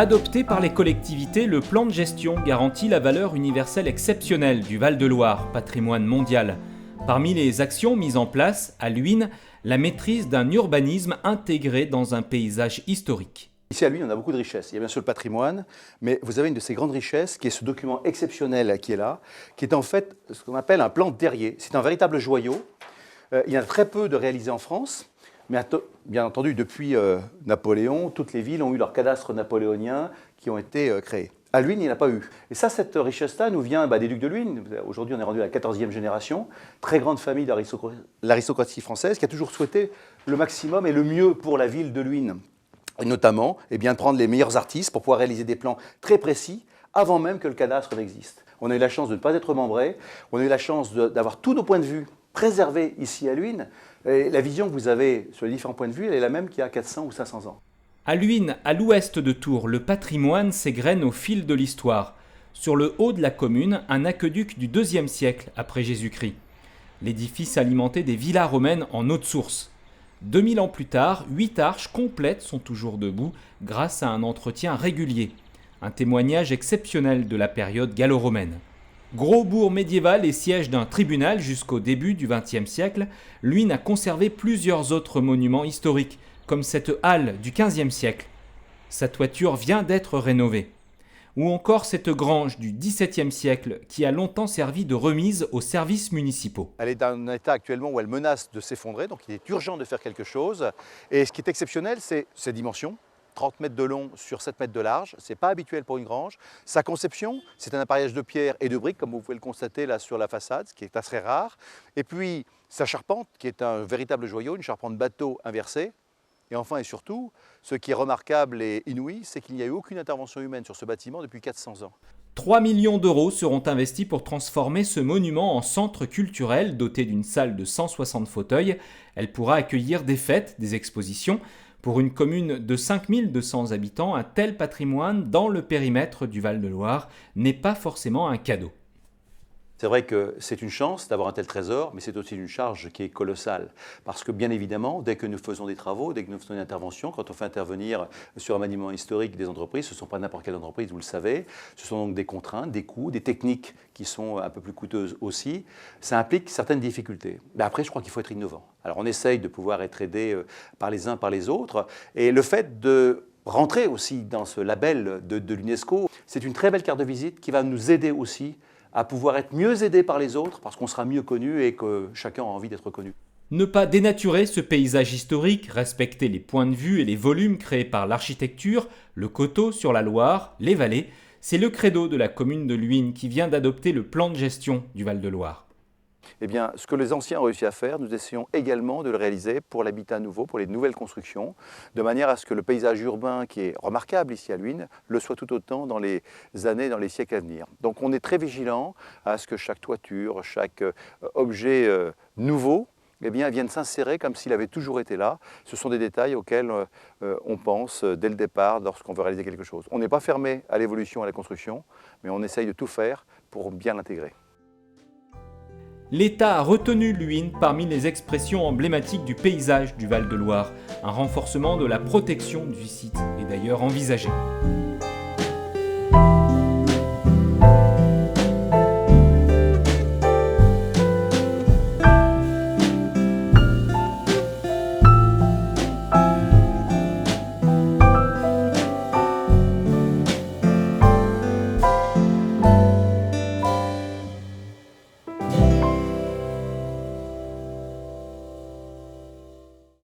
Adopté par les collectivités, le plan de gestion garantit la valeur universelle exceptionnelle du Val-de-Loire, patrimoine mondial. Parmi les actions mises en place, à Luynes, la maîtrise d'un urbanisme intégré dans un paysage historique. Ici à Luynes, on a beaucoup de richesses. Il y a bien sûr le patrimoine, mais vous avez une de ces grandes richesses qui est ce document exceptionnel qui est là, qui est en fait ce qu'on appelle un plan terrier. C'est un véritable joyau. Il y en a très peu de réalisés en France. Mais bien entendu, depuis Napoléon, toutes les villes ont eu leur cadastre napoléonien qui ont été créés. À Luynes, il n'y en a pas eu. Et ça, cette richesse-là nous vient des ducs de Luynes. Aujourd'hui, on est rendu à la 14e génération. Très grande famille de l'aristocratie française qui a toujours souhaité le maximum et le mieux pour la ville de Luynes. Et notamment, de prendre les meilleurs artistes pour pouvoir réaliser des plans très précis avant même que le cadastre n'existe. On a eu la chance de ne pas être membrés. On a eu la chance d'avoir tous nos points de vue préservés ici à Luynes. Et la vision que vous avez sur les différents points de vue, elle est la même qu'il y a 400 ou 500 ans. À Luynes, à l'ouest de Tours, le patrimoine s'égrène au fil de l'histoire. Sur le haut de la commune, un aqueduc du IIe siècle après Jésus-Christ. L'édifice alimentait des villas romaines en eau de source. 2000 ans plus tard, 8 arches complètes sont toujours debout grâce à un entretien régulier. Un témoignage exceptionnel de la période gallo-romaine. Gros bourg médiéval et siège d'un tribunal jusqu'au début du XXe siècle, Luynes a conservé plusieurs autres monuments historiques, comme cette halle du XVe siècle. Sa toiture vient d'être rénovée. Ou encore cette grange du XVIIe siècle qui a longtemps servi de remise aux services municipaux. Elle est dans un état actuellement où elle menace de s'effondrer, donc il est urgent de faire quelque chose. Et ce qui est exceptionnel, c'est ses dimensions. 30 mètres de long sur 7 mètres de large, ce n'est pas habituel pour une grange. Sa conception, c'est un appareillage de pierre et de briques, comme vous pouvez le constater là sur la façade, ce qui est assez rare. Et puis sa charpente, qui est un véritable joyau, une charpente bateau inversée. Et enfin et surtout, ce qui est remarquable et inouï, c'est qu'il n'y a eu aucune intervention humaine sur ce bâtiment depuis 400 ans. 3 millions d'euros seront investis pour transformer ce monument en centre culturel doté d'une salle de 160 fauteuils. Elle pourra accueillir des fêtes, des expositions. Pour une commune de 5200 habitants, un tel patrimoine dans le périmètre du Val-de-Loire n'est pas forcément un cadeau. C'est vrai que c'est une chance d'avoir un tel trésor, mais c'est aussi une charge qui est colossale. Parce que bien évidemment, dès que nous faisons des travaux, dès que nous faisons une intervention, quand on fait intervenir sur un monument historique des entreprises, ce ne sont pas n'importe quelle entreprise, vous le savez, ce sont donc des contraintes, des coûts, des techniques qui sont un peu plus coûteuses aussi. Ça implique certaines difficultés. Mais après, je crois qu'il faut être innovant. Alors on essaye de pouvoir être aidé par les uns, par les autres. Et le fait de rentrer aussi dans ce label de l'UNESCO, c'est une très belle carte de visite qui va nous aider aussi à pouvoir être mieux aidé par les autres parce qu'on sera mieux connu et que chacun a envie d'être connu. Ne pas dénaturer ce paysage historique, respecter les points de vue et les volumes créés par l'architecture, le coteau sur la Loire, les vallées, c'est le credo de la commune de Luynes qui vient d'adopter le plan de gestion du Val-de-Loire. Ce que les anciens ont réussi à faire, nous essayons également de le réaliser pour l'habitat nouveau, pour les nouvelles constructions, de manière à ce que le paysage urbain qui est remarquable ici à Luynes le soit tout autant dans les années, dans les siècles à venir. Donc on est très vigilant à ce que chaque toiture, chaque objet nouveau vienne s'insérer comme s'il avait toujours été là. Ce sont des détails auxquels on pense dès le départ lorsqu'on veut réaliser quelque chose. On n'est pas fermé à l'évolution, à la construction, mais on essaye de tout faire pour bien l'intégrer. L'État a retenu Luynes parmi les expressions emblématiques du paysage du Val-de-Loire. Un renforcement de la protection du site est d'ailleurs envisagé.